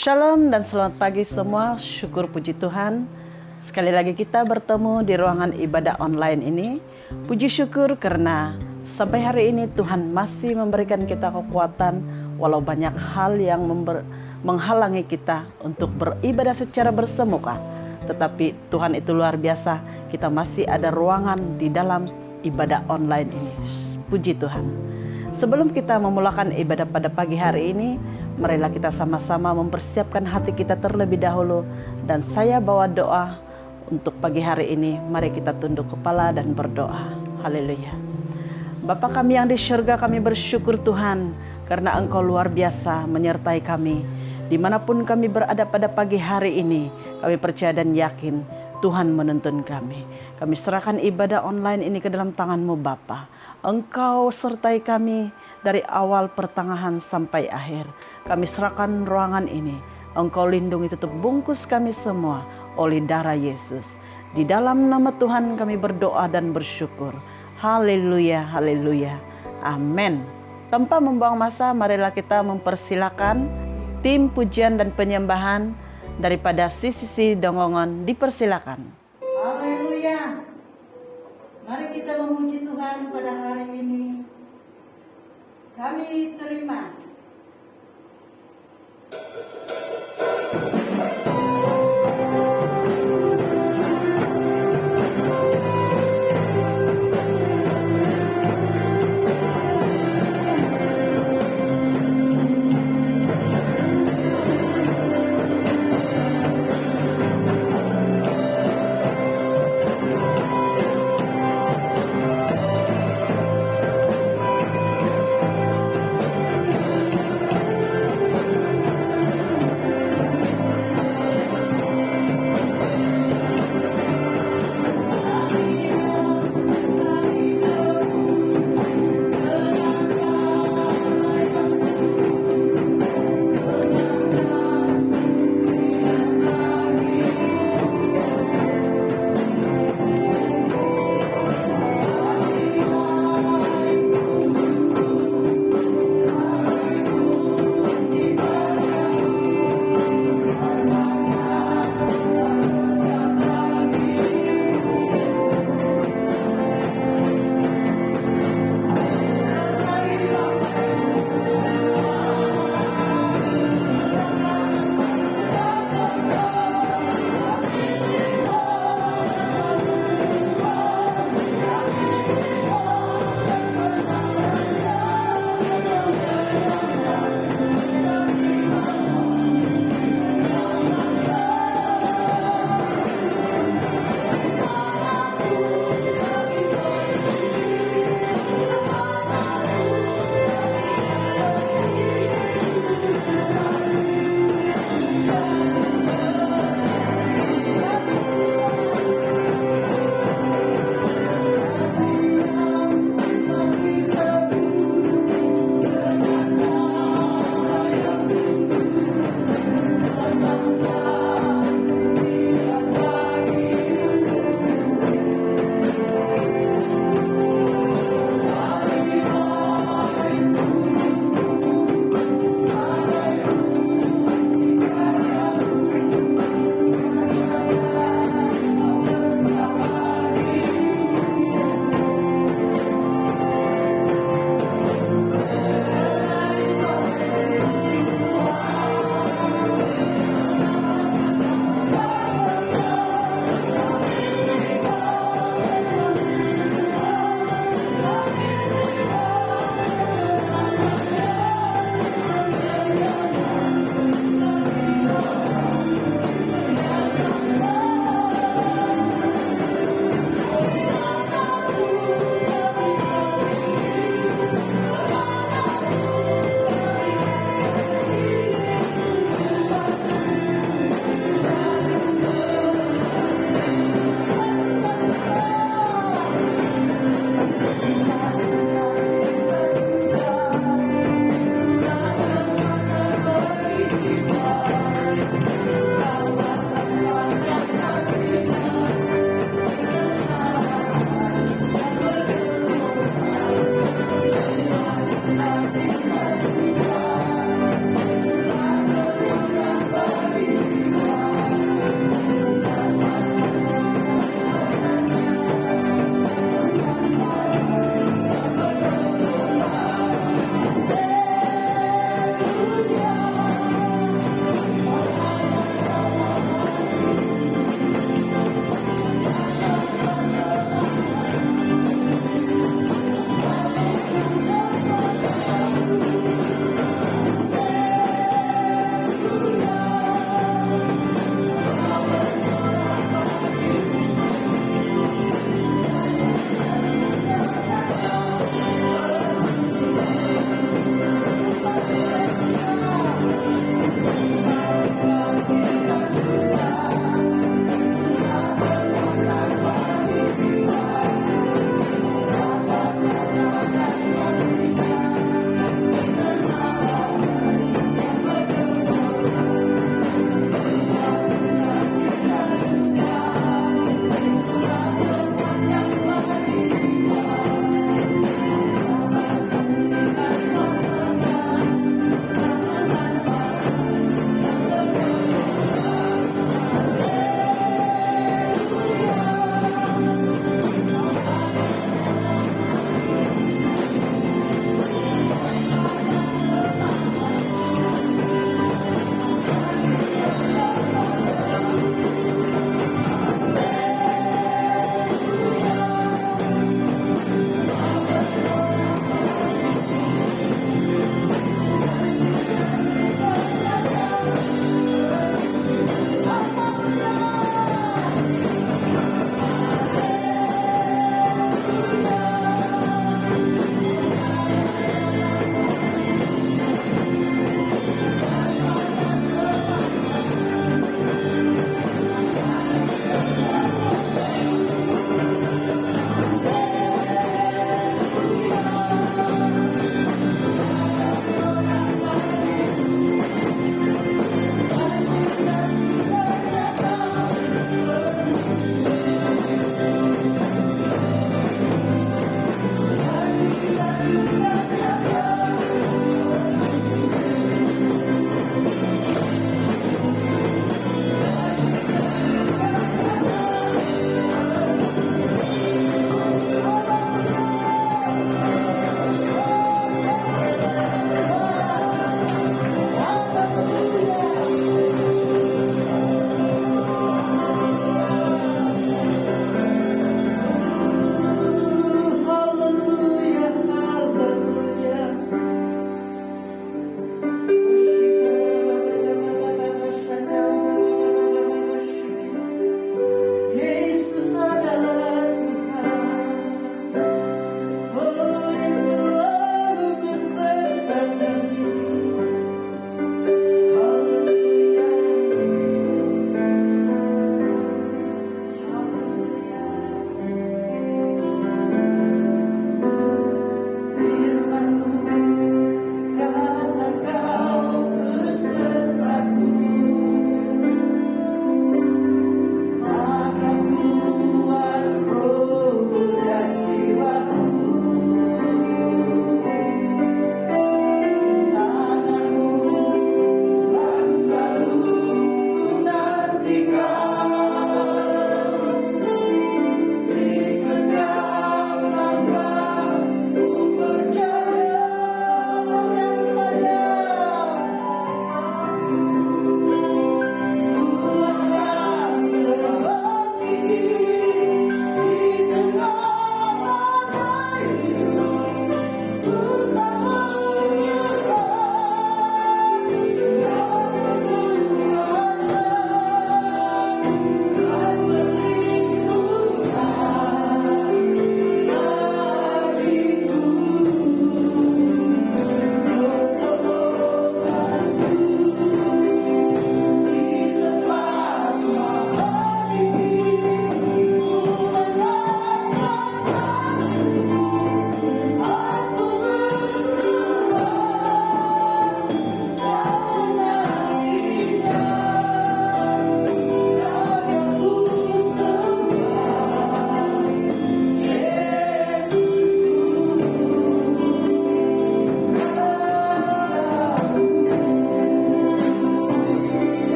Shalom dan selamat pagi semua, syukur puji Tuhan. Sekali lagi kita bertemu di ruangan ibadah online ini. Puji syukur karena sampai hari ini Tuhan masih memberikan kita kekuatan walau banyak hal yang menghalangi kita untuk beribadah secara bersemuka. Tetapi Tuhan itu luar biasa, kita masih ada ruangan di dalam ibadah online ini. Puji Tuhan. Sebelum kita memulakan ibadah pada pagi hari ini, marilah kita sama-sama mempersiapkan hati kita terlebih dahulu. Dan saya bawa doa untuk pagi hari ini. Mari kita tunduk kepala dan berdoa. Haleluya. Bapa kami yang di syurga, kami bersyukur Tuhan karena Engkau luar biasa menyertai kami. Dimanapun kami berada pada pagi hari ini, kami percaya dan yakin Tuhan menuntun kami. Kami serahkan ibadah online ini ke dalam tangan-Mu Bapa. Engkau sertai kami dari awal pertengahan sampai akhir. Kami serahkan ruangan ini. Engkau lindungi, tutup bungkus kami semua oleh darah Yesus. Di dalam nama Tuhan kami berdoa dan bersyukur. Haleluya, haleluya. Amin. Tanpa membuang masa, marilah kita mempersilakan tim pujian dan penyembahan daripada CCC Dongongon dipersilakan. Haleluya. Mari kita memuji Tuhan pada hari ini. Kami terima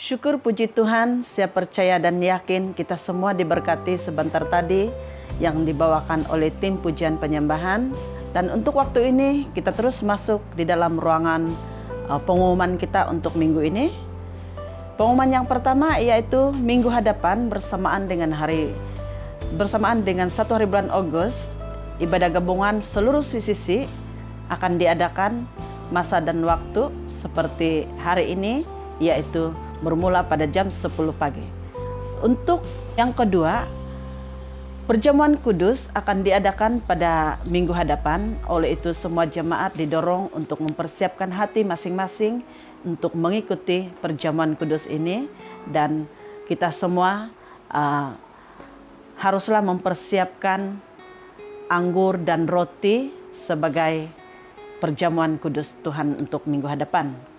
Syukur puji Tuhan, saya percaya dan yakin kita semua diberkati sebentar tadi yang dibawakan oleh tim pujian penyembahan. Dan untuk waktu ini kita terus masuk di dalam ruangan pengumuman kita untuk minggu ini. Pengumuman yang pertama yaitu minggu hadapan bersamaan dengan 1 hari bulan Agustus, ibadah gabungan seluruh CCC akan diadakan masa dan waktu seperti hari ini, yaitu bermula pada jam 10 pagi. Untuk yang kedua, perjamuan kudus akan diadakan pada minggu hadapan. Oleh itu semua jemaat didorong untuk mempersiapkan hati masing-masing untuk mengikuti perjamuan kudus ini. Dan kita semua haruslah mempersiapkan anggur dan roti sebagai perjamuan kudus Tuhan untuk minggu hadapan.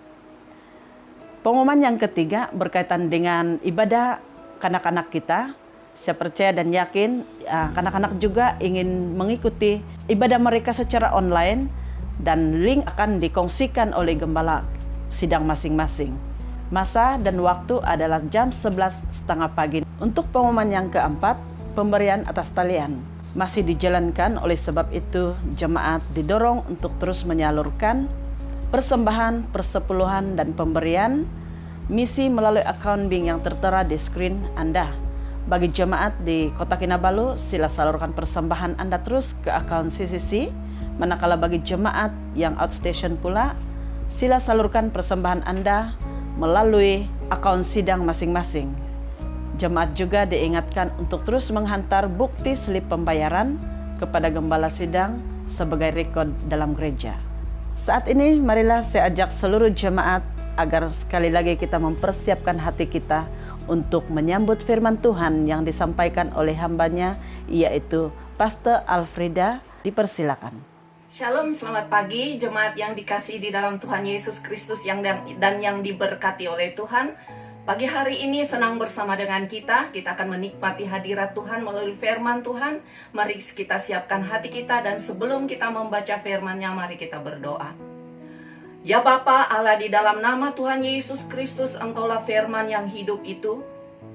Pengumuman yang ketiga berkaitan dengan ibadah kanak-kanak kita. Saya percaya dan yakin kanak-kanak juga ingin mengikuti ibadah mereka secara online dan link akan dikongsikan oleh gembala sidang masing-masing. Masa dan waktu adalah jam 11.30 pagi. Untuk pengumuman yang keempat, pemberian atas talian masih dijalankan. Oleh sebab itu jemaat didorong untuk terus menyalurkan persembahan, persepuluhan, dan pemberian misi melalui akun bank yang tertera di screen Anda. Bagi jemaat di Kota Kinabalu, sila salurkan persembahan Anda terus ke akun CCC. Manakala bagi jemaat yang outstation pula, sila salurkan persembahan Anda melalui akun sidang masing-masing. Jemaat juga diingatkan untuk terus menghantar bukti slip pembayaran kepada gembala sidang sebagai rekod dalam gereja. Saat ini marilah saya ajak seluruh jemaat agar sekali lagi kita mempersiapkan hati kita untuk menyambut firman Tuhan yang disampaikan oleh hambanya, yaitu Pastor Alfrida. Dipersilakan. Shalom, selamat pagi jemaat yang dikasihi di dalam Tuhan Yesus Kristus dan yang diberkati oleh Tuhan. Pagi hari ini senang bersama dengan kita akan menikmati hadirat Tuhan melalui firman Tuhan. Mari kita siapkan hati kita, dan sebelum kita membaca firman-Nya, mari kita berdoa. Ya Bapa Allah, di dalam nama Tuhan Yesus Kristus, Engkaulah firman yang hidup itu.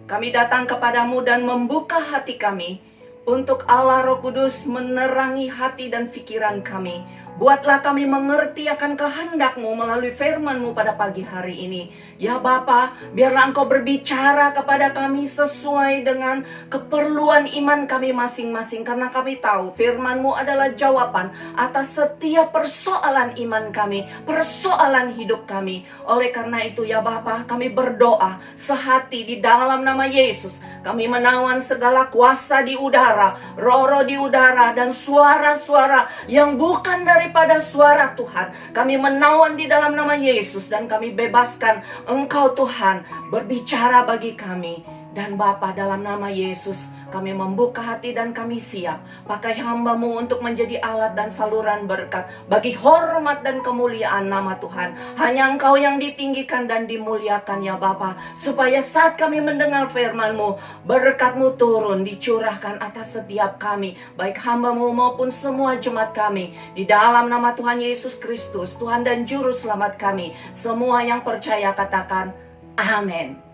Kami datang kepadamu dan membuka hati kami untuk Allah Roh Kudus menerangi hati dan pikiran kami. Buatlah kami mengerti akan kehendak-Mu melalui firman-Mu pada pagi hari ini. Ya Bapa, biarlah Engkau berbicara kepada kami sesuai dengan keperluan iman kami masing-masing. Karena kami tahu firman-Mu adalah jawaban atas setiap persoalan iman kami, persoalan hidup kami. Oleh karena itu ya Bapa, kami berdoa sehati di dalam nama Yesus. Kami menawan segala kuasa di udara, roh-roh di udara, dan suara-suara yang bukan daripada suara Tuhan. Kami menawan di dalam nama Yesus, dan kami bebaskan Engkau Tuhan berbicara bagi kami. Dan Bapa, dalam nama Yesus kami membuka hati dan kami siap pakai hamba-Mu untuk menjadi alat dan saluran berkat bagi hormat dan kemuliaan nama Tuhan. Hanya Engkau yang ditinggikan dan dimuliakan ya Bapa, supaya saat kami mendengar firman-Mu, berkat-Mu turun dicurahkan atas setiap kami, baik hamba-Mu maupun semua jemaat kami. Di dalam nama Tuhan Yesus Kristus, Tuhan dan Juru Selamat kami, semua yang percaya katakan amin.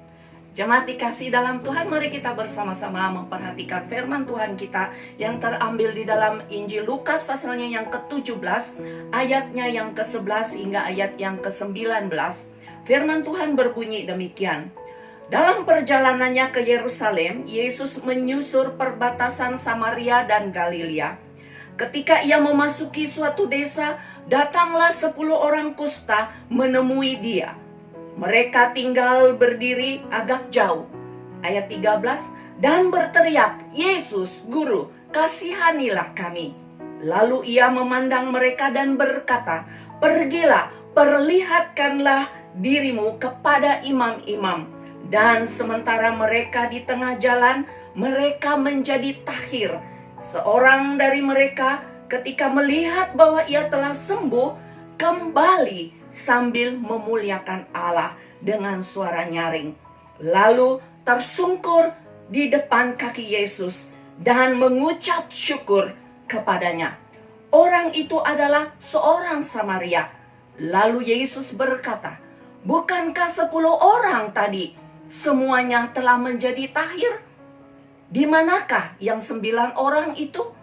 Jemaat dikasih dalam Tuhan, mari kita bersama-sama memperhatikan firman Tuhan kita yang terambil di dalam Injil Lukas pasalnya yang ke-17, ayatnya yang ke-11 hingga ayat yang ke-19. Firman Tuhan berbunyi demikian. Dalam perjalanannya ke Yerusalem, Yesus menyusur perbatasan Samaria dan Galilea. Ketika ia memasuki suatu desa, datanglah 10 orang kusta menemui dia. Mereka tinggal berdiri agak jauh. Ayat 13, dan berteriak, Yesus, Guru, kasihanilah kami. Lalu ia memandang mereka dan berkata, pergilah, perlihatkanlah dirimu kepada imam-imam. Dan sementara mereka di tengah jalan, mereka menjadi tahir. Seorang dari mereka ketika melihat bahwa ia telah sembuh, kembali sambil memuliakan Allah dengan suara nyaring. Lalu tersungkur di depan kaki Yesus dan mengucap syukur kepadanya. Orang itu adalah seorang Samaria. Lalu Yesus berkata, bukankah 10 orang tadi semuanya telah menjadi tahir? Di manakah yang 9 orang itu?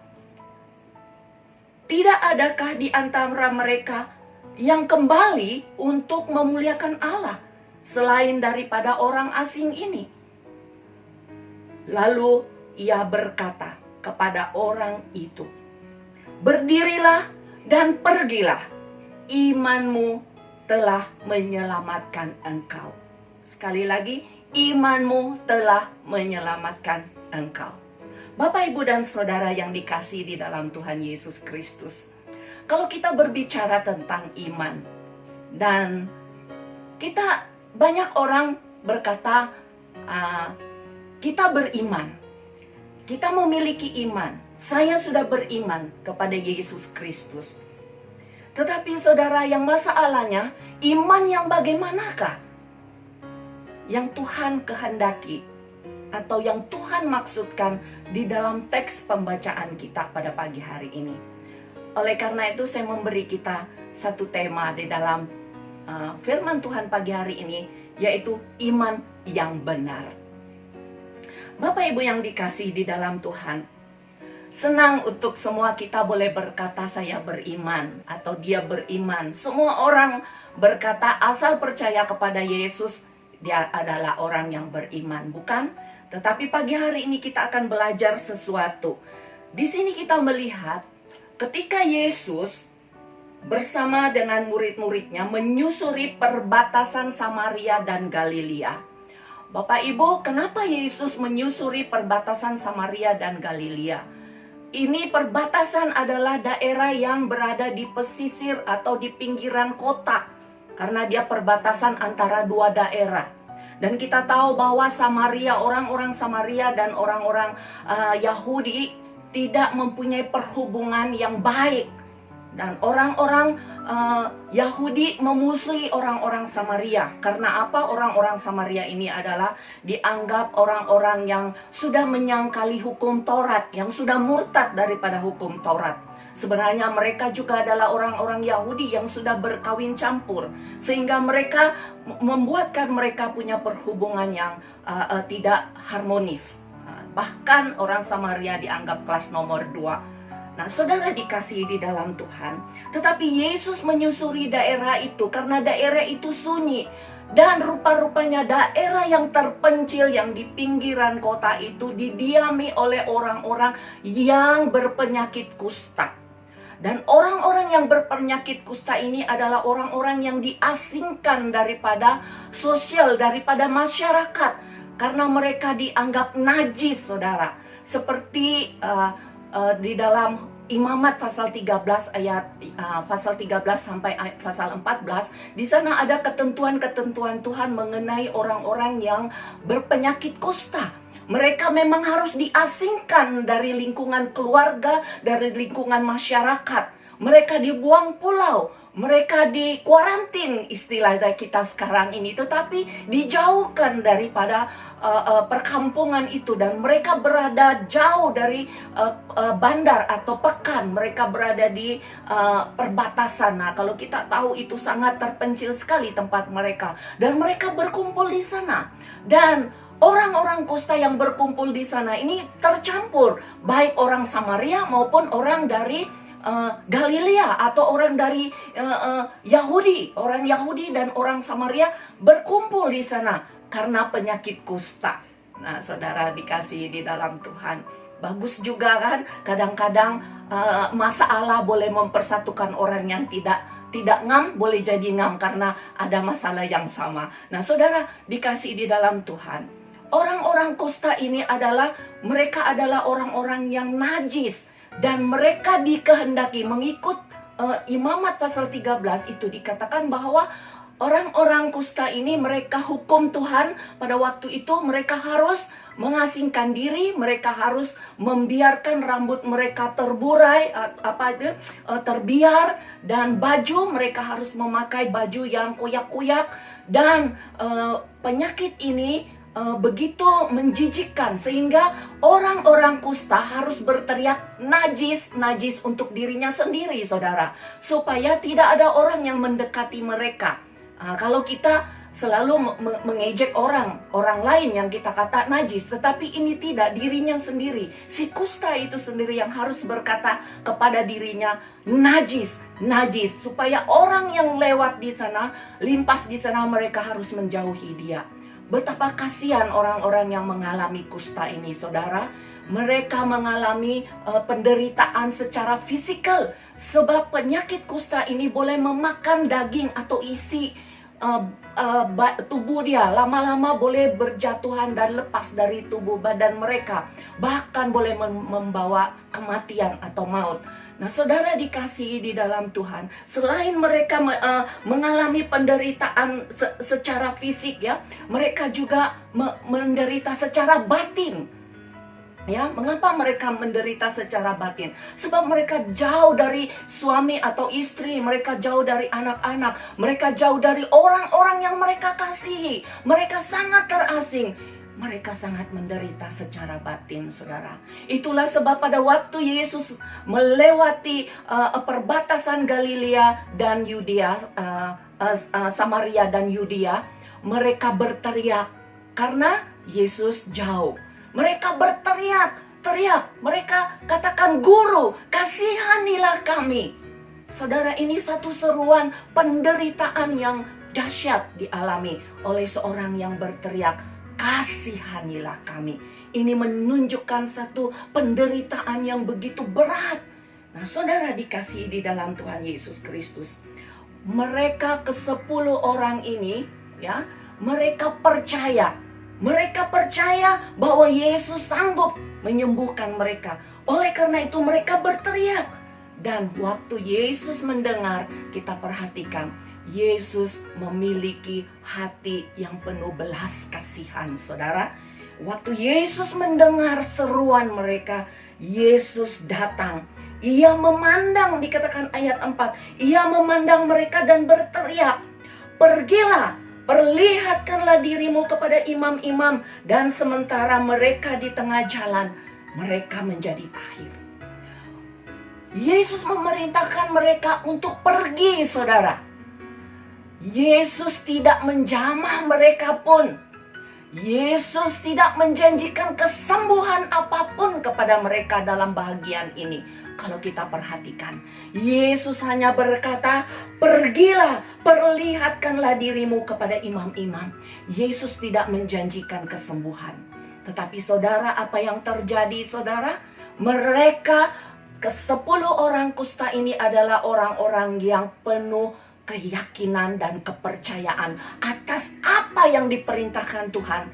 Tidak adakah di antara mereka yang kembali untuk memuliakan Allah selain daripada orang asing ini? Lalu ia berkata kepada orang itu, berdirilah dan pergilah, imanmu telah menyelamatkan engkau. Sekali lagi, imanmu telah menyelamatkan engkau. Bapak, Ibu, dan Saudara yang dikasihi di dalam Tuhan Yesus Kristus, kalau kita berbicara tentang iman, dan kita banyak orang berkata, kita beriman, kita memiliki iman, saya sudah beriman kepada Yesus Kristus. Tetapi saudara, yang masalahnya, iman yang bagaimanakah yang Tuhan kehendaki atau yang Tuhan maksudkan di dalam teks pembacaan kita pada pagi hari ini? Oleh karena itu saya memberi kita satu tema di dalam firman Tuhan pagi hari ini, yaitu iman yang benar. Bapak Ibu yang dikasihi di dalam Tuhan, senang untuk semua kita boleh berkata saya beriman atau dia beriman. Semua orang berkata asal percaya kepada Yesus, dia adalah orang yang beriman, bukan? Tetapi pagi hari ini kita akan belajar sesuatu. Di sini kita melihat ketika Yesus bersama dengan murid-muridnya menyusuri perbatasan Samaria dan Galilea. Bapak Ibu, kenapa Yesus menyusuri perbatasan Samaria dan Galilea? Ini perbatasan adalah daerah yang berada di pesisir atau di pinggiran kota, karena dia perbatasan antara dua daerah. Dan kita tahu bahwa Samaria, orang-orang Samaria dan orang-orang Yahudi tidak mempunyai perhubungan yang baik. Dan orang-orang Yahudi memusuhi orang-orang Samaria. Karena apa? Orang-orang Samaria ini adalah dianggap orang-orang yang sudah menyangkali hukum Taurat, yang sudah murtad daripada hukum Taurat. Sebenarnya mereka juga adalah orang-orang Yahudi yang sudah berkawin campur, sehingga mereka membuatkan mereka punya perhubungan yang tidak harmonis. Bahkan orang Samaria dianggap kelas nomor 2. Nah, saudara dikasihi di dalam Tuhan, tetapi Yesus menyusuri daerah itu karena daerah itu sunyi. Dan rupa-rupanya daerah yang terpencil yang di pinggiran kota itu didiami oleh orang-orang yang berpenyakit kusta. Dan orang-orang yang berpenyakit kusta ini adalah orang-orang yang diasingkan daripada sosial, daripada masyarakat. Karena mereka dianggap najis, saudara. Seperti di dalam Imamat pasal 13 ayat pasal 13 sampai pasal 14, di sana ada ketentuan-ketentuan Tuhan mengenai orang-orang yang berpenyakit kusta. Mereka memang harus diasingkan dari lingkungan keluarga, dari lingkungan masyarakat. Mereka dibuang pulau, mereka di kuarantin istilah kita sekarang ini, tetapi dijauhkan daripada perkampungan itu, dan mereka berada jauh dari bandar atau pekan. Mereka berada di perbatasan. Nah, kalau kita tahu itu sangat terpencil sekali tempat mereka, dan mereka berkumpul di sana. Dan orang-orang kusta yang berkumpul di sana ini tercampur, baik orang Samaria maupun orang dari Galilea atau orang dari Yahudi. Orang Yahudi dan orang Samaria berkumpul di sana karena penyakit kusta. Nah, saudara dikasihi di dalam Tuhan, bagus juga kan kadang-kadang masalah boleh mempersatukan orang yang tidak ngam, boleh jadi ngam karena ada masalah yang sama. Nah, saudara dikasihi di dalam Tuhan, orang-orang kusta ini mereka adalah orang-orang yang najis. Dan mereka dikehendaki mengikut Imamat pasal 13 itu dikatakan bahwa orang-orang kusta ini, mereka hukum Tuhan pada waktu itu, mereka harus mengasingkan diri, mereka harus membiarkan rambut mereka terburai, terbiar, dan baju mereka harus memakai baju yang kuyak-kuyak. Dan penyakit ini begitu menjijikkan sehingga orang-orang kusta harus berteriak najis, najis untuk dirinya sendiri, saudara, supaya tidak ada orang yang mendekati mereka. Kalau kita selalu mengejek orang lain yang kita kata najis, tetapi ini tidak, dirinya sendiri. Si kusta itu sendiri yang harus berkata kepada dirinya najis, najis, supaya orang yang lewat di sana, limpas di sana, mereka harus menjauhi dia. Betapa kasihan orang-orang yang mengalami kusta ini, saudara. Mereka mengalami penderitaan secara fisikal, sebab penyakit kusta ini boleh memakan daging atau isi tubuh dia, lama-lama boleh berjatuhan dan lepas dari tubuh badan mereka, bahkan boleh membawa kematian atau maut. Nah, saudara dikasihi di dalam Tuhan, selain mereka mengalami penderitaan secara fisik ya, mereka juga menderita secara batin. Ya, mengapa mereka menderita secara batin? Sebab mereka jauh dari suami atau istri, mereka jauh dari anak-anak, mereka jauh dari orang-orang yang mereka kasihi. Mereka sangat terasing. Mereka sangat menderita secara batin, saudara. Itulah sebab pada waktu Yesus melewati perbatasan Galilea dan Yudea, Samaria dan Yudea, mereka berteriak karena Yesus jauh. Mereka berteriak, mereka katakan, "Guru, kasihanilah kami." Saudara, ini satu seruan penderitaan yang dahsyat dialami oleh seorang yang berteriak, "Kasihanilah kami." Ini menunjukkan satu penderitaan yang begitu berat. Nah, saudara dikasihi di dalam Tuhan Yesus Kristus, mereka ke-10 orang ini, ya, mereka percaya. Mereka percaya bahwa Yesus sanggup menyembuhkan mereka. Oleh karena itu mereka berteriak. Dan waktu Yesus mendengar, kita perhatikan, Yesus memiliki hati yang penuh belas kasihan, saudara. Waktu Yesus mendengar seruan mereka, Yesus datang. Ia memandang, dikatakan ayat 4, ia memandang mereka dan berteriak, "Pergilah, perlihatkanlah dirimu kepada imam-imam." Dan sementara mereka di tengah jalan, mereka menjadi tahir. Yesus memerintahkan mereka untuk pergi, saudara. Yesus tidak menjamah mereka pun. Yesus tidak menjanjikan kesembuhan apapun kepada mereka dalam bahagian ini. Kalau kita perhatikan, Yesus hanya berkata, "Pergilah, perlihatkanlah dirimu kepada imam-imam." Yesus tidak menjanjikan kesembuhan. Tetapi saudara, apa yang terjadi, saudara? Mereka ke-10 orang kusta ini adalah orang-orang yang penuh keyakinan dan kepercayaan atas apa yang diperintahkan Tuhan.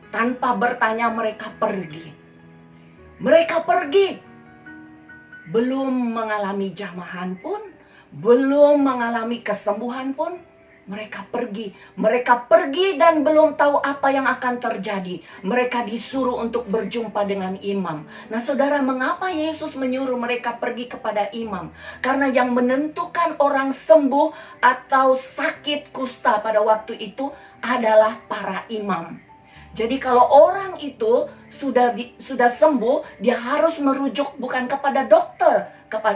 Tanpa bertanya, mereka pergi. Mereka pergi. Belum mengalami jamahan pun, belum mengalami kesembuhan pun, mereka pergi. Mereka pergi dan belum tahu apa yang akan terjadi. Mereka disuruh untuk berjumpa dengan imam. Nah, saudara, mengapa Yesus menyuruh mereka pergi kepada imam? Karena yang menentukan orang sembuh atau sakit kusta pada waktu itu adalah para imam. Jadi kalau orang itu sudah sembuh, dia harus merujuk bukan kepada dokter,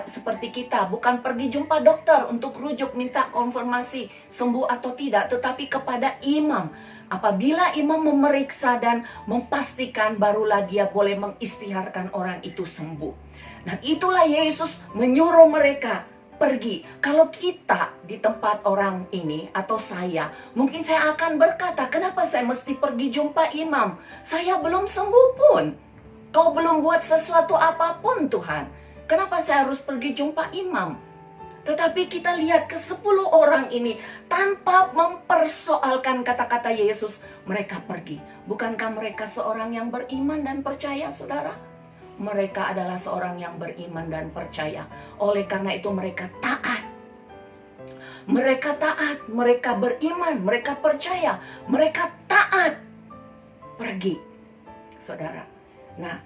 seperti kita, bukan pergi jumpa dokter untuk rujuk minta konfirmasi sembuh atau tidak, tetapi kepada imam. Apabila imam memeriksa dan memastikan, barulah dia boleh mengistiharkan orang itu sembuh. Nah, itulah Yesus menyuruh mereka pergi. Kalau kita di tempat orang ini atau saya, mungkin saya akan berkata, "Kenapa saya mesti pergi jumpa imam? Saya belum sembuh pun. Kau belum buat sesuatu apapun, Tuhan. Kenapa saya harus pergi jumpa imam?" Tetapi kita lihat ke-10 orang ini tanpa mempersoalkan kata-kata Yesus, mereka pergi. Bukankah mereka seorang yang beriman dan percaya, saudara? Mereka adalah seorang yang beriman dan percaya. Oleh karena itu mereka taat. Mereka taat, mereka beriman, mereka percaya, mereka taat. Pergi, saudara. Nah,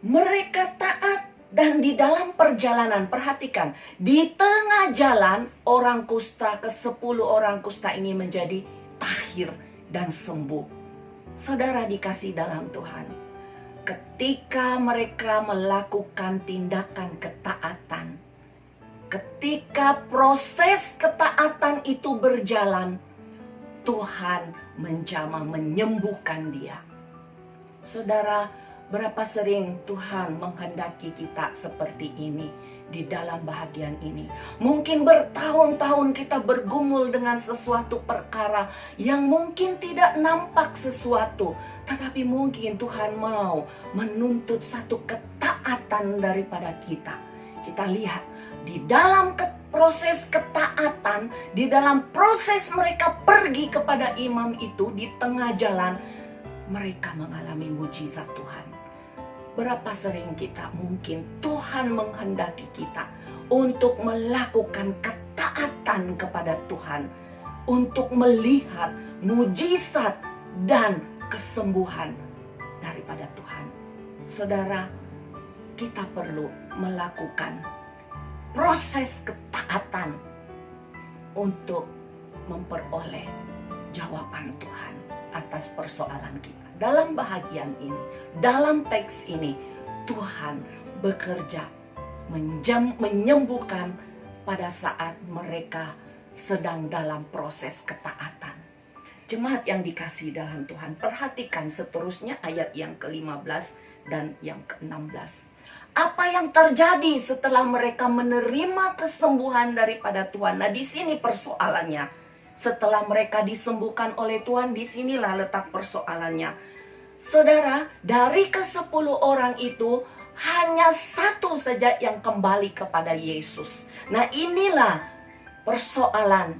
mereka taat dan di dalam perjalanan, perhatikan, di tengah jalan orang kusta, ke-10 orang kusta ini menjadi tahir dan sembuh. Saudara dikasih dalam Tuhan. Ketika mereka melakukan tindakan ketaatan, ketika proses ketaatan itu berjalan, Tuhan menjamah menyembuhkan dia. Saudara, berapa sering Tuhan menghendaki kita seperti ini di dalam bahagian ini. Mungkin bertahun-tahun kita bergumul dengan sesuatu perkara yang mungkin tidak nampak sesuatu, tetapi mungkin Tuhan mau menuntut satu ketaatan daripada kita. Kita lihat di dalam proses ketaatan, di dalam proses mereka pergi kepada imam itu, di tengah jalan mereka mengalami mujizat Tuhan. Berapa sering kita mungkin Tuhan menghendaki kita untuk melakukan ketaatan kepada Tuhan, untuk melihat mujizat dan kesembuhan daripada Tuhan. Saudara, kita perlu melakukan proses ketaatan untuk memperoleh jawaban Tuhan atas persoalan kita. Dalam bahagian ini, dalam teks ini, Tuhan bekerja menyembuhkan pada saat mereka sedang dalam proses ketaatan. Jemaat yang dikasihi dalam Tuhan, perhatikan seterusnya ayat yang ke-15 dan yang ke-16. Apa yang terjadi setelah mereka menerima kesembuhan daripada Tuhan? Nah, di sini persoalannya. Setelah mereka disembuhkan oleh Tuhan, disinilah letak persoalannya. Saudara, dari ke-10 orang itu, hanya satu saja yang kembali kepada Yesus. Nah, inilah persoalan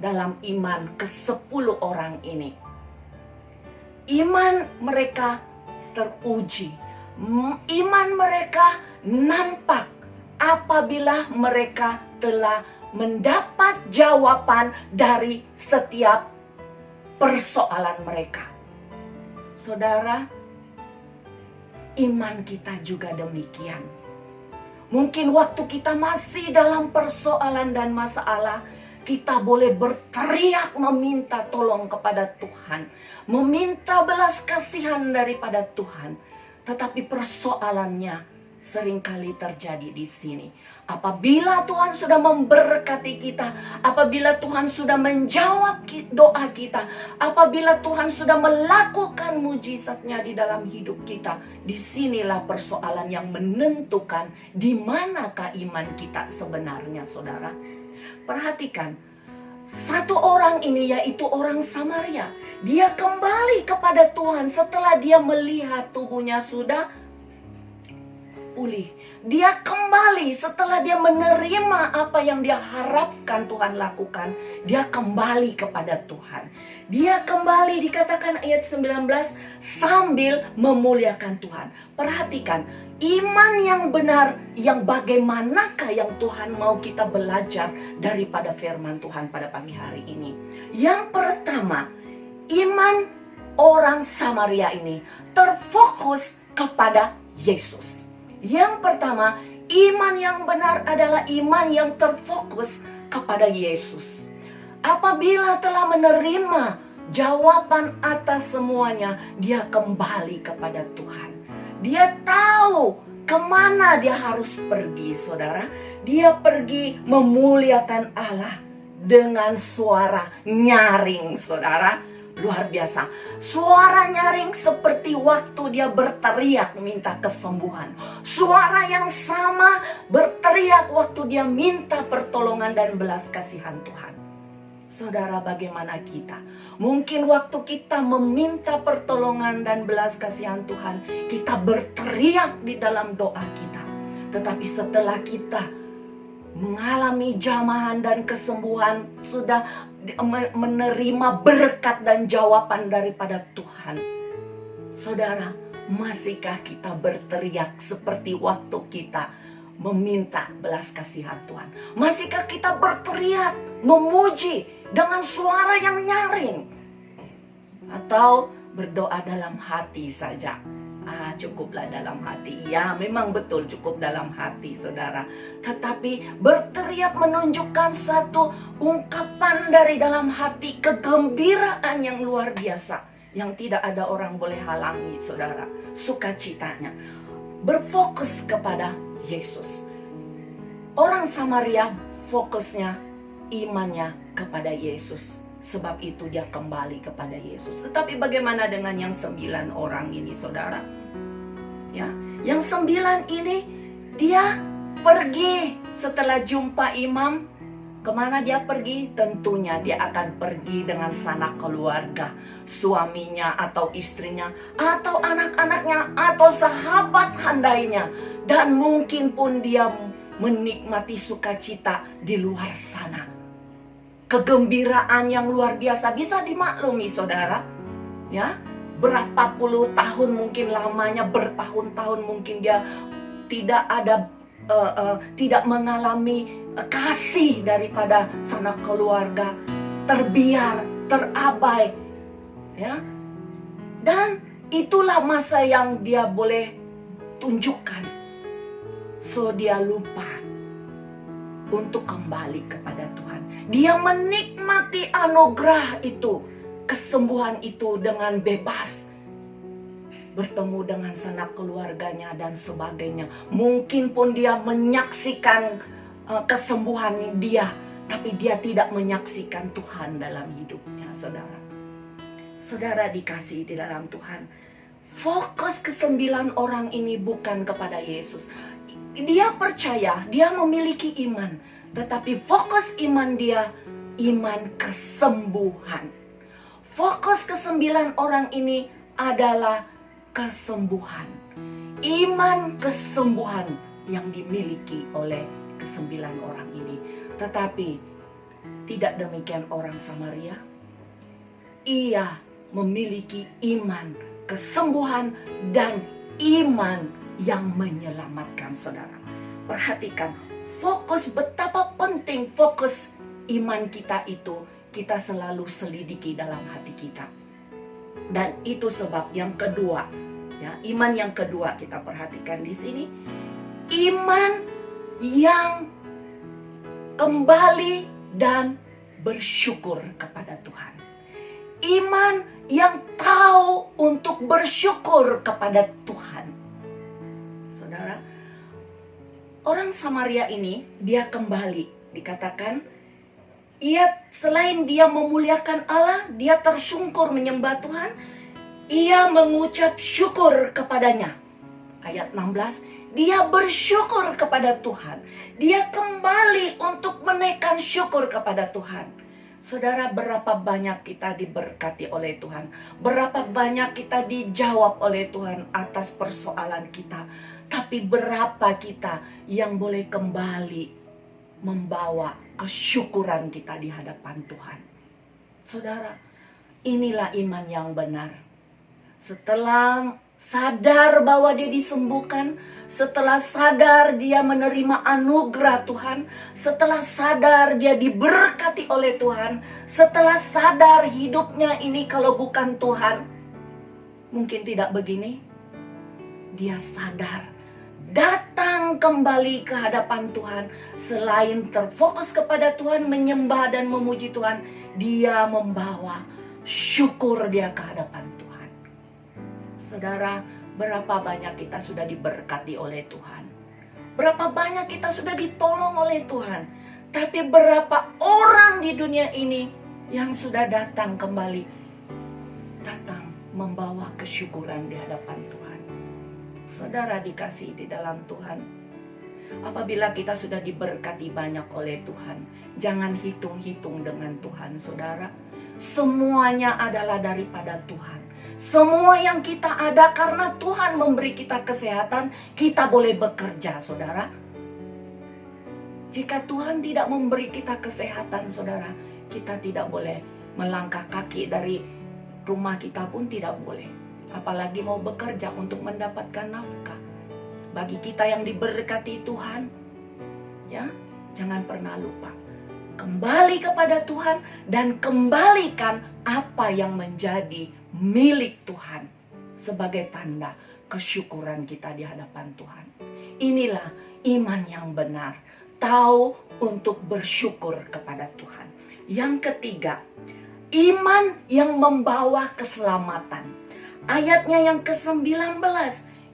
dalam iman ke-10 orang ini. Iman mereka teruji. Iman mereka nampak apabila mereka telah mendapat jawaban dari setiap persoalan mereka. Saudara, iman kita juga demikian. Mungkin waktu kita masih dalam persoalan dan masalah, kita boleh berteriak meminta tolong kepada Tuhan, meminta belas kasihan daripada Tuhan. Tetapi persoalannya seringkali terjadi di sini. Apabila Tuhan sudah memberkati kita, apabila Tuhan sudah menjawab doa kita, apabila Tuhan sudah melakukan mujizatnya di dalam hidup kita, disinilah persoalan yang menentukan di manakah iman kita sebenarnya, saudara. Perhatikan, satu orang ini yaitu orang Samaria. Dia kembali kepada Tuhan setelah dia melihat tubuhnya sudah pulih. Dia kembali setelah dia menerima apa yang dia harapkan Tuhan lakukan. Dia kembali kepada Tuhan. Dia kembali, dikatakan ayat 19, sambil memuliakan Tuhan. Perhatikan, iman yang benar, yang bagaimanakah yang Tuhan mau kita belajar daripada firman Tuhan pada pagi hari ini. Yang pertama, iman orang Samaria ini terfokus kepada Yesus. Yang pertama, iman yang benar adalah iman yang terfokus kepada Yesus. Apabila telah menerima jawaban atas semuanya, dia kembali kepada Tuhan. Dia tahu kemana dia harus pergi, saudara. Dia pergi memuliakan Allah dengan suara nyaring, saudara. Luar biasa. Suara nyaring seperti waktu dia berteriak minta kesembuhan. Suara yang sama berteriak waktu dia minta pertolongan dan belas kasihan Tuhan. Saudara, bagaimana kita? Mungkin waktu kita meminta pertolongan dan belas kasihan Tuhan, kita berteriak di dalam doa kita. Tetapi setelah kita mengalami jamahan dan kesembuhan, sudah menerima berkat dan jawaban daripada Tuhan, saudara, masihkah kita berteriak seperti waktu kita meminta belas kasihan Tuhan? Masihkah kita berteriak memuji dengan suara yang nyaring? Atau berdoa dalam hati saja? Cukuplah dalam hati. Ya, memang betul cukup dalam hati, saudara. Tetapi berteriak menunjukkan satu ungkapan dari dalam hati, kegembiraan yang luar biasa, yang tidak ada orang boleh halangi, saudara. Sukacitanya berfokus kepada Yesus. Orang Samaria fokusnya, imannya kepada Yesus. Sebab itu dia kembali kepada Yesus. Tetapi bagaimana dengan yang 9 orang ini, saudara? Ya, yang 9 ini dia pergi setelah jumpa imam. Kemana dia pergi? Tentunya dia akan pergi dengan sanak keluarga, suaminya atau istrinya, atau anak-anaknya, atau sahabat handainya. Dan mungkin pun dia menikmati sukacita di luar sana. Kegembiraan yang luar biasa bisa dimaklumi, saudara. Ya, berapa puluh tahun mungkin lamanya, bertahun-tahun mungkin dia tidak mengalami kasih daripada sanak keluarga, terbiar, terabai, ya. Dan itulah masa yang dia boleh tunjukkan. So dia lupa untuk kembali kepada Tuhan. Dia menikmati anugerah itu, kesembuhan itu dengan bebas. Bertemu dengan sanak keluarganya dan sebagainya. Mungkin pun dia menyaksikan kesembuhan dia, tapi dia tidak menyaksikan Tuhan dalam hidupnya, saudara. Saudara dikasihi di dalam Tuhan, fokus ke-9 orang ini bukan kepada Yesus. Dia percaya, dia memiliki iman, tetapi fokus iman dia, iman kesembuhan. Fokus ke-9 orang ini adalah kesembuhan. Iman kesembuhan yang dimiliki oleh ke-9 orang ini. Tetapi tidak demikian orang Samaria. Ia memiliki iman kesembuhan dan iman yang menyelamatkan, saudara. Perhatikan, fokus betapa penting fokus iman kita itu kita selalu selidiki dalam hati kita. Dan itu sebab yang kedua, ya, iman yang kedua kita perhatikan di sini, iman yang kembali dan bersyukur kepada Tuhan. Iman yang tahu untuk bersyukur kepada Tuhan. Saudara, orang Samaria ini dia kembali, dikatakan selain dia memuliakan Allah, dia tersungkur menyembah Tuhan, ia mengucap syukur kepadanya. Ayat 16, dia bersyukur kepada Tuhan. Dia kembali untuk menaikkan syukur kepada Tuhan. Saudara, berapa banyak kita diberkati oleh Tuhan, berapa banyak kita dijawab oleh Tuhan atas persoalan kita, tapi berapa kita yang boleh kembali membawa kesyukuran kita di hadapan Tuhan. Saudara, inilah iman yang benar. Setelah sadar bahwa dia disembuhkan, setelah sadar dia menerima anugerah Tuhan, setelah sadar dia diberkati oleh Tuhan, setelah sadar hidupnya ini kalau bukan Tuhan mungkin tidak begini, dia sadar, datang kembali ke hadapan Tuhan. Selain terfokus kepada Tuhan, menyembah dan memuji Tuhan, dia membawa syukur dia ke hadapan Tuhan. Saudara, berapa banyak kita sudah diberkati oleh Tuhan, berapa banyak kita sudah ditolong oleh Tuhan, tapi berapa orang di dunia ini yang sudah datang kembali, datang membawa kesyukuran di hadapan Tuhan. Saudara dikasihi di dalam Tuhan, apabila kita sudah diberkati banyak oleh Tuhan, jangan hitung-hitung dengan Tuhan, saudara. Semuanya adalah daripada Tuhan. Semua yang kita ada karena Tuhan memberi kita kesehatan, kita boleh bekerja, saudara. Jika Tuhan tidak memberi kita kesehatan, saudara, kita tidak boleh melangkah kaki dari rumah kita pun tidak boleh. Apalagi mau bekerja untuk mendapatkan nafkah. Bagi kita yang diberkati Tuhan, ya, jangan pernah lupa kembali kepada Tuhan dan kembalikan apa yang menjadi milik Tuhan sebagai tanda kesyukuran kita di hadapan Tuhan. Inilah iman yang benar, tahu untuk bersyukur kepada Tuhan. Yang ketiga, iman yang membawa keselamatan. Ayatnya yang ke-19,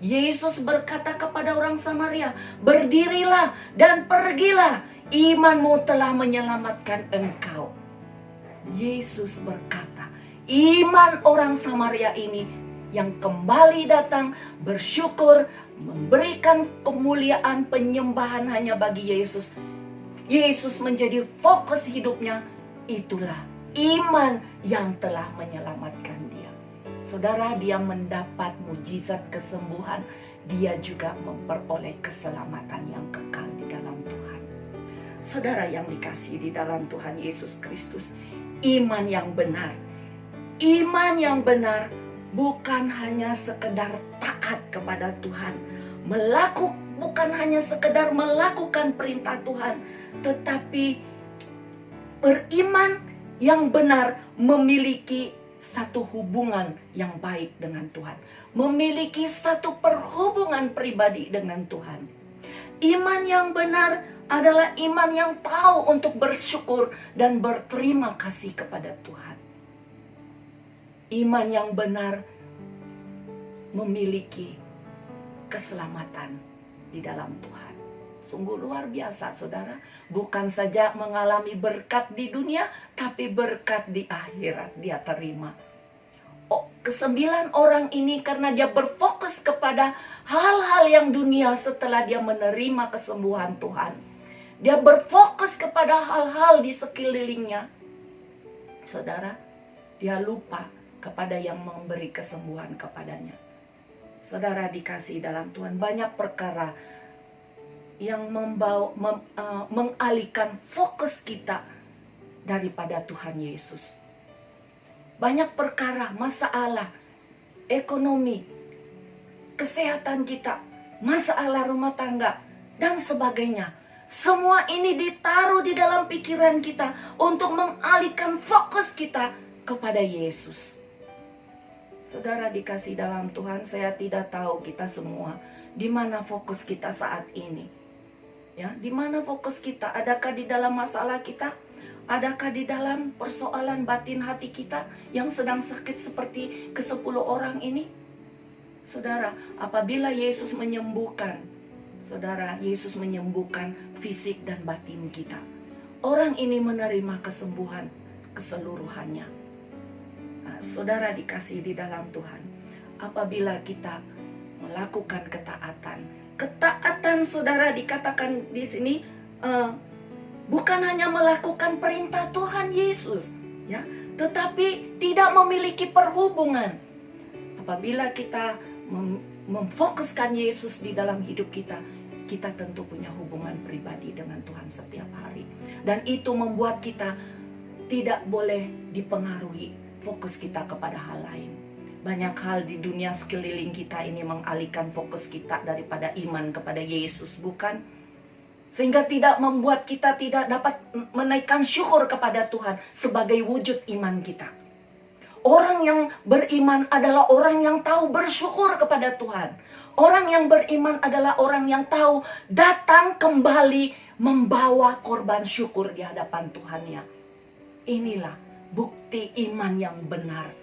Yesus berkata kepada orang Samaria, "Berdirilah dan pergilah, imanmu telah menyelamatkan engkau." Yesus berkata, iman orang Samaria ini yang kembali datang bersyukur, memberikan kemuliaan penyembahan hanya bagi Yesus. Yesus menjadi fokus hidupnya. Itulah iman yang telah menyelamatkan dia. Saudara, dia mendapat mujizat kesembuhan. Dia juga memperoleh keselamatan yang kekal di dalam Tuhan. Saudara yang dikasihi di dalam Tuhan Yesus Kristus, iman yang benar. Iman yang benar bukan hanya sekedar taat kepada Tuhan. Bukan hanya sekedar melakukan perintah Tuhan, tetapi beriman yang benar memiliki satu hubungan yang baik dengan Tuhan. Memiliki satu perhubungan pribadi dengan Tuhan. Iman yang benar adalah iman yang tahu untuk bersyukur dan berterima kasih kepada Tuhan. Iman yang benar memiliki keselamatan di dalam Tuhan. Sungguh luar biasa, saudara. Bukan saja mengalami berkat di dunia, tapi berkat di akhirat dia terima. Kesembilan orang ini karena dia berfokus kepada hal-hal yang dunia setelah dia menerima kesembuhan Tuhan. Dia berfokus kepada hal-hal di sekelilingnya. Saudara, dia lupa kepada yang memberi kesembuhan kepadanya. Saudara dikasih dalam Tuhan, banyak perkara yang mengalihkan fokus kita daripada Tuhan Yesus. Banyak perkara, masalah ekonomi, kesehatan kita, masalah rumah tangga, dan sebagainya. Semua ini ditaruh di dalam pikiran kita untuk mengalihkan fokus kita kepada Yesus. Saudara dikasih dalam Tuhan, saya tidak tahu kita semua di mana fokus kita saat ini. Ya, di mana fokus kita? Adakah di dalam masalah kita? Adakah di dalam persoalan batin hati kita yang sedang sakit seperti ke-10 orang ini? Saudara, apabila Yesus menyembuhkan, saudara, Yesus menyembuhkan fisik dan batin kita. Orang ini menerima kesembuhan keseluruhannya. Nah, saudara dikasih di dalam Tuhan, apabila kita melakukan ketaatan. Ketaatan, saudara, dikatakan di sini bukan hanya melakukan perintah Tuhan Yesus, ya, tetapi tidak memiliki perhubungan. Apabila kita memfokuskan Yesus di dalam hidup kita, kita tentu punya hubungan pribadi dengan Tuhan setiap hari. Dan itu membuat kita tidak boleh dipengaruhi fokus kita kepada hal lain. Banyak hal di dunia sekeliling kita ini mengalihkan fokus kita daripada iman kepada Yesus, bukan? Sehingga tidak membuat kita tidak dapat menaikkan syukur kepada Tuhan sebagai wujud iman kita. Orang yang beriman adalah orang yang tahu bersyukur kepada Tuhan. Orang yang beriman adalah orang yang tahu datang kembali membawa korban syukur di hadapan Tuhannya. Inilah bukti iman yang benar.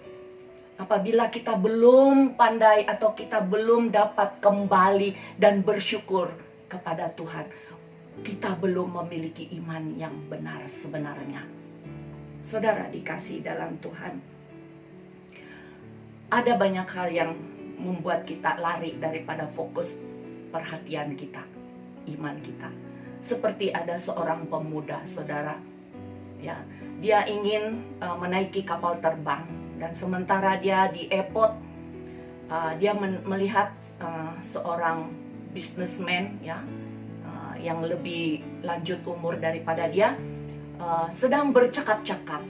Apabila kita belum pandai atau kita belum dapat kembali dan bersyukur kepada Tuhan, kita belum memiliki iman yang benar sebenarnya. Saudara dikasih dalam Tuhan, ada banyak hal yang membuat kita lari daripada fokus perhatian kita, iman kita. Seperti ada seorang pemuda, saudara, ya, dia ingin menaiki kapal terbang. Dan sementara dia di airport, dia melihat seorang businessman, ya, yang lebih lanjut umur daripada dia, sedang bercakap-cakap,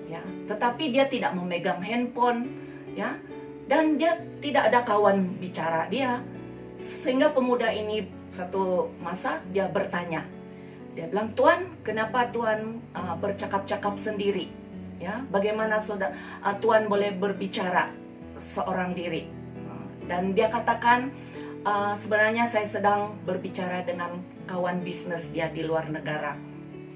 ya, tetapi dia tidak memegang handphone, ya, dan dia tidak ada kawan bicara dia. Sehingga pemuda ini satu masa dia bertanya, dia bilang, "Tuan, kenapa Tuan bercakap-cakap sendiri? Ya, bagaimana Tuan boleh berbicara seorang diri?" Dan dia katakan, "Sebenarnya saya sedang berbicara dengan kawan bisnis dia di luar negara."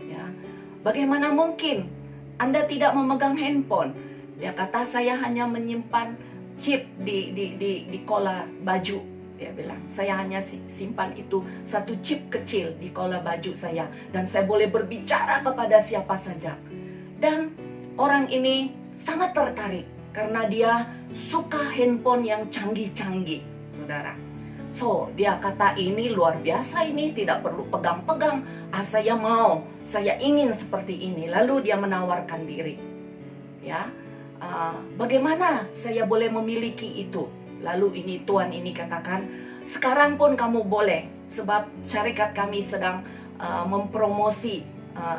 Ya, "Bagaimana mungkin Anda tidak memegang handphone?" Dia kata, "Saya hanya menyimpan chip di kola baju." Dia bilang, "Saya hanya simpan itu satu chip kecil di kola baju saya, dan saya boleh berbicara kepada siapa saja." Dan orang ini sangat tertarik karena dia suka handphone yang canggih-canggih, saudara. So, dia kata ini luar biasa, ini tidak perlu pegang-pegang. Saya mau, saya ingin seperti ini. Lalu dia menawarkan diri. Ya, bagaimana saya boleh memiliki itu? Lalu ini tuan ini katakan, sekarang pun kamu boleh, sebab syarikat kami sedang mempromosi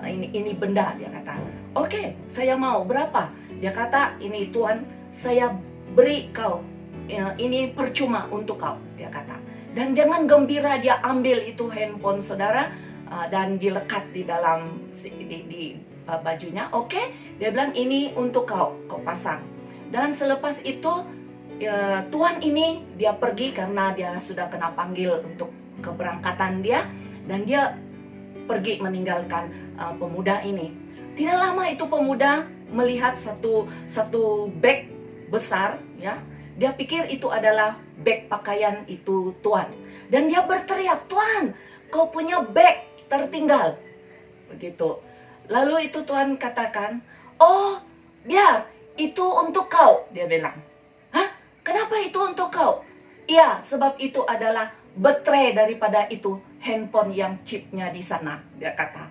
ini benda. Dia kata, oke, saya mau, berapa? Dia kata, ini tuan, saya beri kau, ini percuma untuk kau, dia kata. Dan dengan gembira dia ambil itu handphone saudara, dan dilekat di dalam di bajunya. Oke, dia bilang ini untuk kau pasang. Dan selepas itu tuan ini dia pergi karena dia sudah kena panggil untuk keberangkatan dia, dan dia pergi meninggalkan pemuda ini. Tidak lama itu pemuda melihat satu bag besar, ya. Dia pikir itu adalah bag pakaian itu tuan, dan dia berteriak, "Tuan, kau punya bag tertinggal." Begitu. Lalu itu tuan katakan, "Oh, biar itu untuk kau," dia bilang. "Hah? Kenapa itu untuk kau?" "Iya, sebab itu adalah baterai daripada itu handphone yang chipnya di sana," dia kata.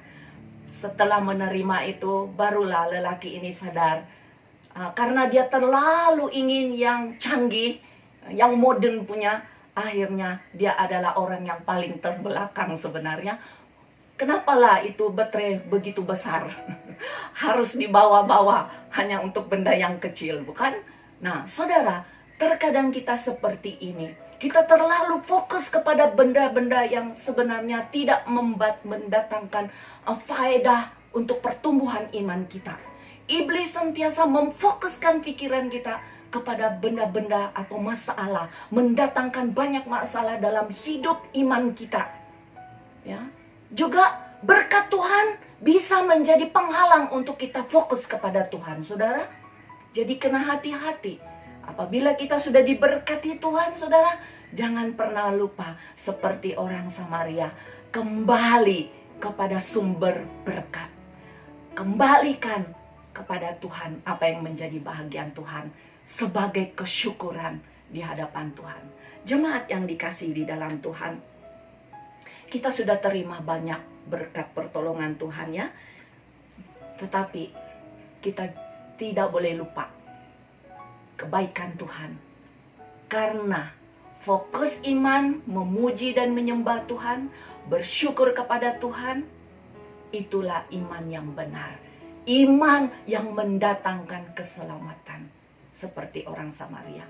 Setelah menerima itu, barulah lelaki ini sadar, karena dia terlalu ingin yang canggih, yang modern punya, akhirnya dia adalah orang yang paling terbelakang sebenarnya. Kenapalah itu baterai begitu besar harus dibawa-bawa hanya untuk benda yang kecil, bukan? Nah, saudara, terkadang kita seperti ini. Kita terlalu fokus kepada benda-benda yang sebenarnya tidak mendatangkan faedah untuk pertumbuhan iman kita. Iblis sentiasa memfokuskan pikiran kita kepada benda-benda atau masalah, mendatangkan banyak masalah dalam hidup iman kita. Ya, juga berkat Tuhan bisa menjadi penghalang untuk kita fokus kepada Tuhan, saudara. Jadi kena hati-hati. Apabila kita sudah diberkati Tuhan, saudara, jangan pernah lupa seperti orang Samaria, kembali kepada sumber berkat. Kembalikan kepada Tuhan apa yang menjadi bahagian Tuhan sebagai kesyukuran di hadapan Tuhan. Jemaat yang dikasihi di dalam Tuhan, kita sudah terima banyak berkat pertolongan Tuhan, ya. Tetapi kita tidak boleh lupa kebaikan Tuhan. Karena fokus iman memuji dan menyembah Tuhan, bersyukur kepada Tuhan, itulah iman yang benar. Iman yang mendatangkan keselamatan seperti orang Samaria.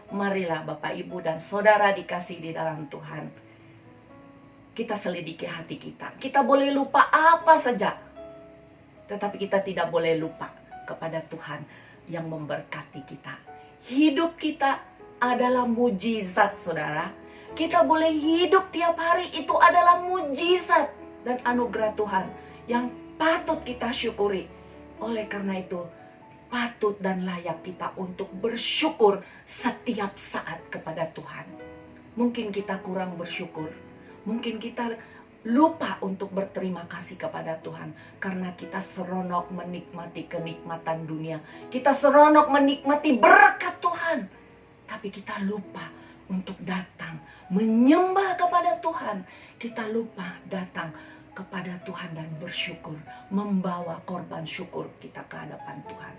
Marilah Bapak, Ibu, dan Saudara dikasih di dalam Tuhan, kita selidiki hati kita. Kita boleh lupa apa saja, tetapi kita tidak boleh lupa kepada Tuhan yang memberkati kita. Hidup kita adalah mujizat, saudara. Kita boleh hidup tiap hari, itu adalah mujizat dan anugerah Tuhan yang patut kita syukuri. Oleh karena itu, patut dan layak kita untuk bersyukur setiap saat kepada Tuhan. Mungkin kita kurang bersyukur, mungkin kita lupa untuk berterima kasih kepada Tuhan karena kita seronok menikmati kenikmatan dunia. Kita seronok menikmati berkat Tuhan, tapi kita lupa untuk datang menyembah kepada Tuhan. Kita lupa datang kepada Tuhan dan bersyukur, membawa korban syukur kita ke hadapan Tuhan.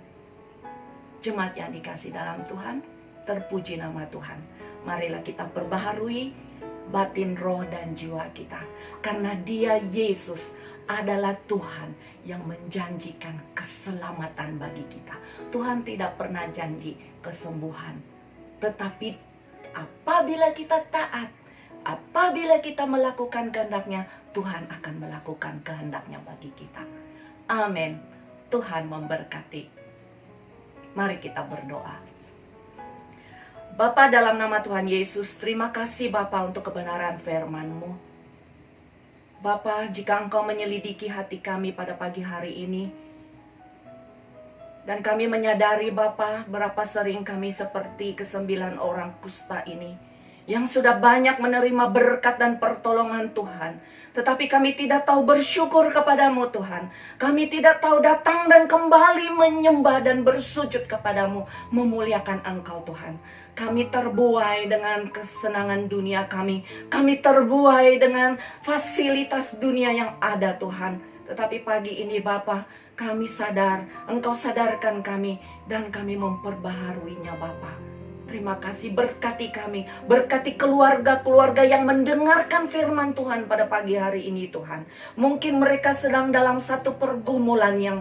Jemaat yang dikasih dalam Tuhan, terpuji nama Tuhan. Marilah kita perbaharui batin, roh, dan jiwa kita, karena Dia, Yesus, adalah Tuhan yang menjanjikan keselamatan bagi kita. Tuhan tidak pernah janji kesembuhan, tetapi apabila kita taat, apabila kita melakukan kehendak-Nya, Tuhan akan melakukan kehendak-Nya bagi kita. Amin. Tuhan memberkati. Mari kita berdoa. Bapa, dalam nama Tuhan Yesus, terima kasih Bapa untuk kebenaran firman-Mu. Bapa, jika Engkau menyelidiki hati kami pada pagi hari ini, dan kami menyadari Bapa, berapa sering kami seperti ke-9 orang kusta ini, yang sudah banyak menerima berkat dan pertolongan Tuhan. Tetapi kami tidak tahu bersyukur kepadamu Tuhan. Kami tidak tahu datang dan kembali menyembah dan bersujud kepadamu, memuliakan Engkau Tuhan. Kami terbuai dengan kesenangan dunia kami. Kami terbuai dengan fasilitas dunia yang ada Tuhan. Tetapi pagi ini Bapa, kami sadar, Engkau sadarkan kami, dan kami memperbaharuinya Bapa. Terima kasih, berkati kami, berkati keluarga-keluarga yang mendengarkan firman Tuhan pada pagi hari ini Tuhan. Mungkin mereka sedang dalam satu pergumulan yang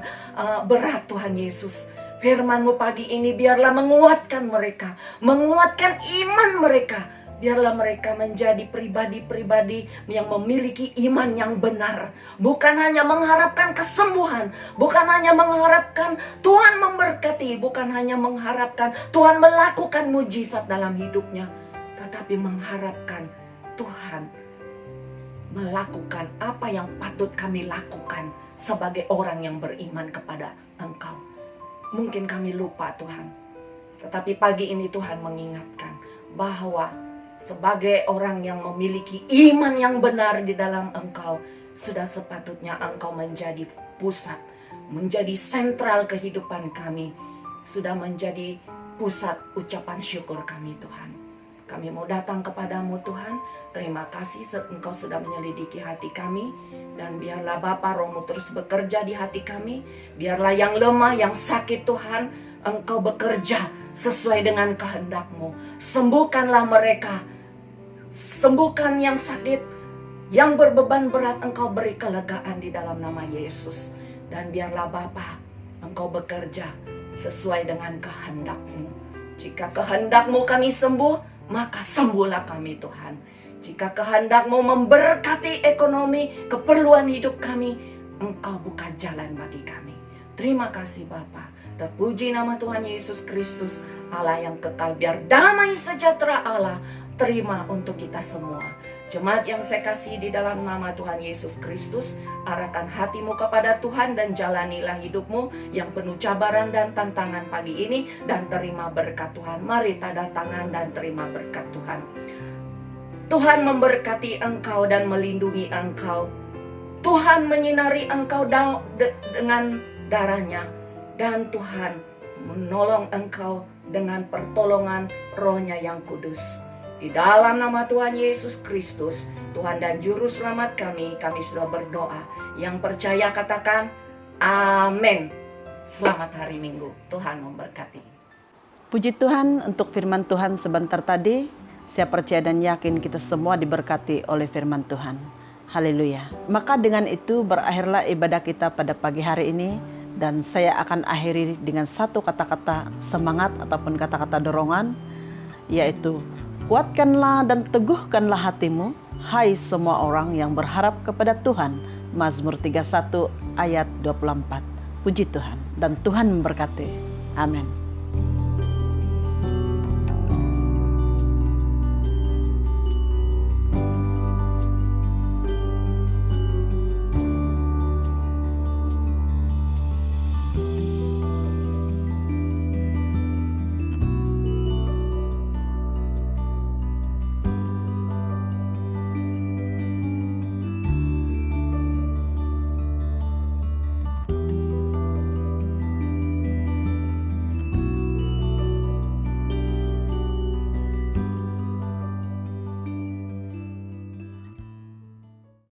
berat Tuhan Yesus. Firman-Mu pagi ini biarlah menguatkan mereka, menguatkan iman mereka. Biarlah mereka menjadi pribadi-pribadi yang memiliki iman yang benar. Bukan hanya mengharapkan kesembuhan. Bukan hanya mengharapkan Tuhan memberkati. Bukan hanya mengharapkan Tuhan melakukan mujizat dalam hidupnya. Tetapi mengharapkan Tuhan melakukan apa yang patut kami lakukan sebagai orang yang beriman kepada Engkau. Mungkin kami lupa Tuhan. Tetapi pagi ini Tuhan mengingatkan bahwa sebagai orang yang memiliki iman yang benar di dalam Engkau, sudah sepatutnya Engkau menjadi pusat, menjadi sentral kehidupan kami, sudah menjadi pusat ucapan syukur kami Tuhan. Kami mau datang kepadamu Tuhan. Terima kasih Engkau sudah menyelidiki hati kami. Dan biarlah Bapa Roh-Mu terus bekerja di hati kami. Biarlah yang lemah, yang sakit Tuhan, Engkau bekerja sesuai dengan kehendak-Mu. Sembuhkanlah mereka. Sembuhkan yang sakit, yang berbeban berat, Engkau beri kelegaan di dalam nama Yesus. Dan biarlah Bapa, Engkau bekerja sesuai dengan kehendak-Mu. Jika kehendak-Mu kami sembuh, maka sembuhlah kami Tuhan. Jika kehendak-Mu memberkati ekonomi, keperluan hidup kami, Engkau buka jalan bagi kami. Terima kasih Bapa. Terpuji nama Tuhan Yesus Kristus, Allah yang kekal. Biar damai sejahtera Allah terima untuk kita semua. Jemaat yang saya kasih di dalam nama Tuhan Yesus Kristus, arahkan hatimu kepada Tuhan dan jalanilah hidupmu yang penuh cabaran dan tantangan pagi ini, dan terima berkat Tuhan. Mari tanda tangan dan terima berkat Tuhan. Tuhan memberkati engkau dan melindungi engkau. Tuhan menyinari engkau dengan darahnya, dan Tuhan menolong engkau dengan pertolongan Roh-Nya yang kudus. Di dalam nama Tuhan Yesus Kristus, Tuhan dan Juru Selamat kami sudah berdoa. Yang percaya katakan, amin. Selamat hari Minggu, Tuhan memberkati. Puji Tuhan untuk firman Tuhan sebentar tadi. Saya percaya dan yakin kita semua diberkati oleh firman Tuhan. Haleluya. Maka dengan itu berakhirlah ibadah kita pada pagi hari ini. Dan saya akan akhiri dengan satu kata-kata semangat ataupun kata-kata dorongan, yaitu kuatkanlah dan teguhkanlah hatimu, hai semua orang yang berharap kepada Tuhan. Mazmur 31 ayat 24. Puji Tuhan dan Tuhan memberkati. Amin.